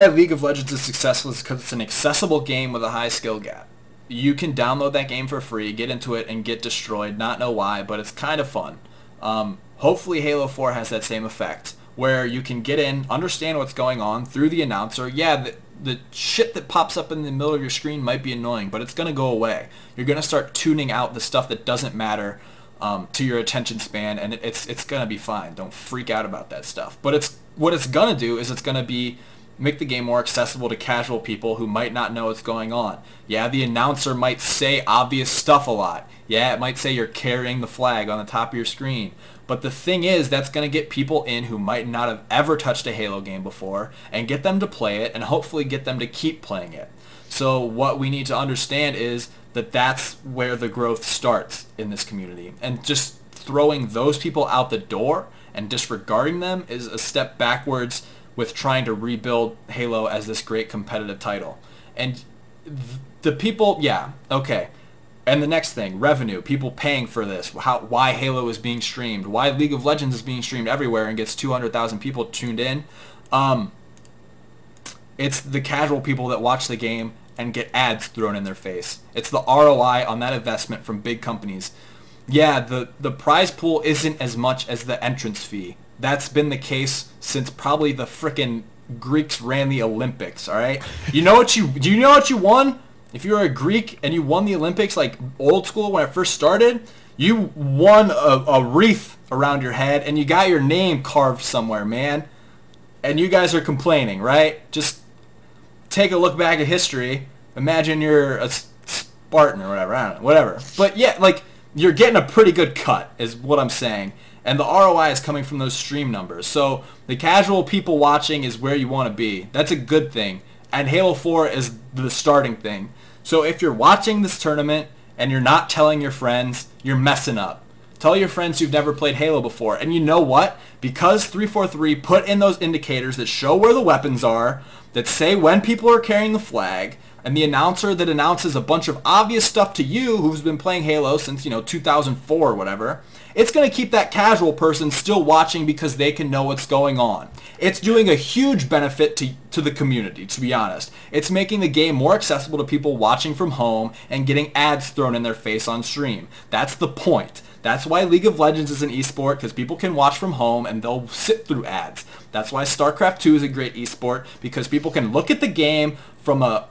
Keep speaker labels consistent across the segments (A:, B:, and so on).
A: League of Legends is successful is because it's an accessible game with a high skill gap. You can download that game for free, get into it, and get destroyed. Not know why, but it's kind of fun. Hopefully Halo 4 has that same effect, where you can get in, understand what's going on through the announcer. Yeah, the shit that pops up in the middle of your screen might be annoying, but it's going to go away. You're going to start tuning out the stuff that doesn't matter to your attention span, and it's going to be fine. Don't freak out about that stuff. But what it's going to do is it's going to make the game more accessible to casual people who might not know what's going on. Yeah, the announcer might say obvious stuff a lot. Yeah, it might say you're carrying the flag on the top of your screen. But the thing is, that's going to get people in who might not have ever touched a Halo game before and get them to play it and hopefully get them to keep playing it. So what we need to understand is that that's where the growth starts in this community. And just throwing those people out the door and disregarding them is a step backwards with trying to rebuild Halo as this great competitive title. And the people, yeah, okay. And the next thing, revenue, people paying for this, why Halo is being streamed, why League of Legends is being streamed everywhere and gets 200,000 people tuned in. It's the casual people that watch the game and get ads thrown in their face. It's the ROI on that investment from big companies. Yeah, the prize pool isn't as much as the entrance fee. That's been the case since probably the frickin' Greeks ran the Olympics, all right? Do you know what you won? If you were a Greek and you won the Olympics, like old school when it first started, you won a wreath around your head and you got your name carved somewhere, man. And you guys are complaining, right? Just take a look back at history. Imagine you're a Spartan or whatever. I don't know, whatever. But yeah, like, you're getting a pretty good cut is what I'm saying. And the ROI is coming from those stream numbers. So the casual people watching is where you want to be. That's a good thing. And Halo 4 is the starting thing. So if you're watching this tournament and you're not telling your friends, you're messing up. Tell your friends you've never played Halo before. And you know what? Because 343 put in those indicators that show where the weapons are, that say when people are carrying the flag, and the announcer that announces a bunch of obvious stuff to you who's been playing Halo since, 2004 or whatever, it's going to keep that casual person still watching because they can know what's going on. It's doing a huge benefit to the community, to be honest. It's making the game more accessible to people watching from home and getting ads thrown in their face on stream. That's the point. That's why League of Legends is an esport, because people can watch from home and they'll sit through ads. That's why StarCraft 2 is a great esport, because people can look at the game from a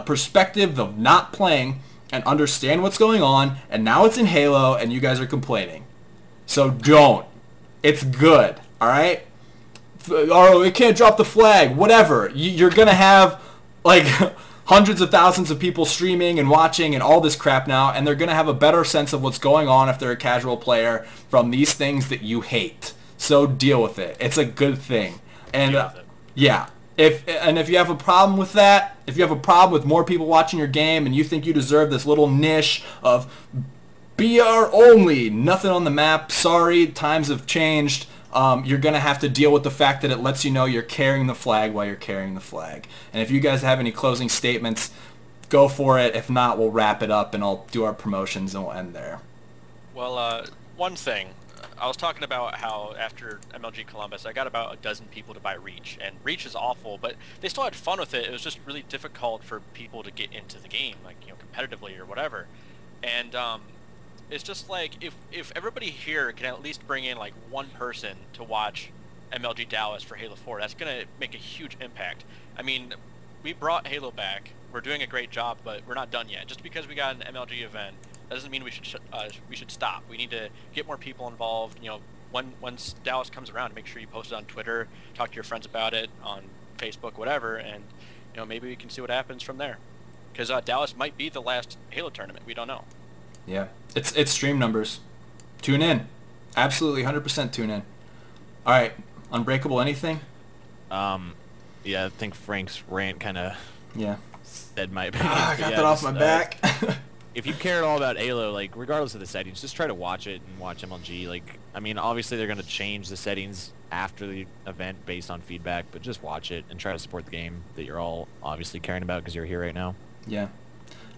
A: perspective of not playing and understand what's going on, and now it's in Halo and you guys are complaining. So don't. It's good, all right? Oh, it can't drop the flag, whatever. You're going to have, like, hundreds of thousands of people streaming and watching and all this crap now, and they're going to have a better sense of what's going on if they're a casual player from these things that you hate. So deal with it. It's a good thing. And yeah, if you have a problem with that, if you have a problem with more people watching your game and you think you deserve this little niche of BR only, nothing on the map, sorry, times have changed, you're going to have to deal with the fact that it lets you know you're carrying the flag while you're carrying the flag. And if you guys have any closing statements, go for it. If not, we'll wrap it up and I'll do our promotions and we'll end there.
B: Well, one thing. I was talking about how after MLG Columbus, I got about a dozen people to buy Reach, and Reach is awful, but they still had fun with it. It was just really difficult for people to get into the game, like, competitively or whatever. And it's just like if everybody here can at least bring in like one person to watch MLG Dallas for Halo 4, that's gonna make a huge impact. I mean, we brought Halo back. We're doing a great job, but we're not done yet. Just because we got an MLG event, that doesn't mean we should stop. We need to get more people involved. Once Dallas comes around, make sure you post it on Twitter, talk to your friends about it on Facebook, whatever, and maybe we can see what happens from there. Because Dallas might be the last Halo tournament. We don't know.
A: Yeah, it's stream numbers. Tune in, absolutely 100% tune in. All right, Unbreakable, anything?
C: Yeah, I think Frank's rant kind of said my opinion.
A: I got that off my back.
C: If you care at all about Halo, like, regardless of the settings, just try to watch it and watch MLG. Like, I mean, obviously they're going to change the settings after the event based on feedback, but just watch it and try to support the game that you're all obviously caring about because you're here right now.
A: Yeah.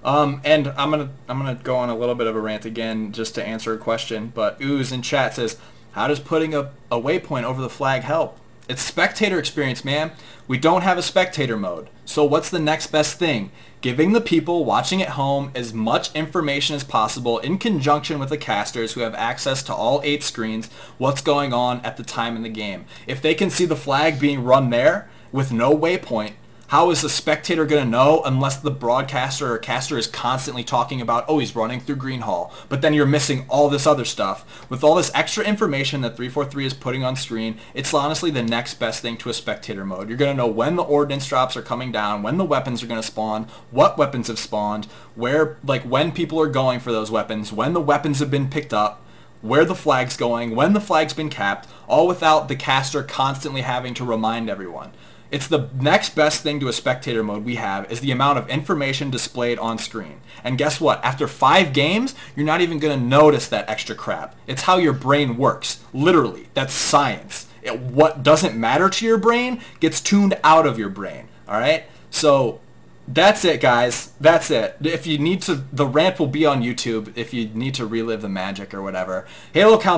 A: And I'm gonna go on a little bit of a rant again just to answer a question, but Ooze in chat says, how does putting a waypoint over the flag help? It's spectator experience, man. We don't have a spectator mode. So what's the next best thing? Giving the people watching at home as much information as possible in conjunction with the casters who have access to all 8 screens, what's going on at the time in the game. If they can see the flag being run there with no waypoint, how is the spectator going to know unless the broadcaster or caster is constantly talking about, oh, he's running through Green Hall, but then you're missing all this other stuff. With all this extra information that 343 is putting on screen, it's honestly the next best thing to a spectator mode. You're going to know when the ordnance drops are coming down, when the weapons are going to spawn, what weapons have spawned, where, like, when people are going for those weapons, when the weapons have been picked up, where the flag's going, when the flag's been capped, all without the caster constantly having to remind everyone. It's the next best thing to a spectator mode we have is the amount of information displayed on screen. And guess what? After 5 games, you're not even going to notice that extra crap. It's how your brain works. Literally. That's science. What doesn't matter to your brain gets tuned out of your brain. All right? So that's it, guys. That's it. If you need to, the rant will be on YouTube if you need to relive the magic or whatever. Halo Council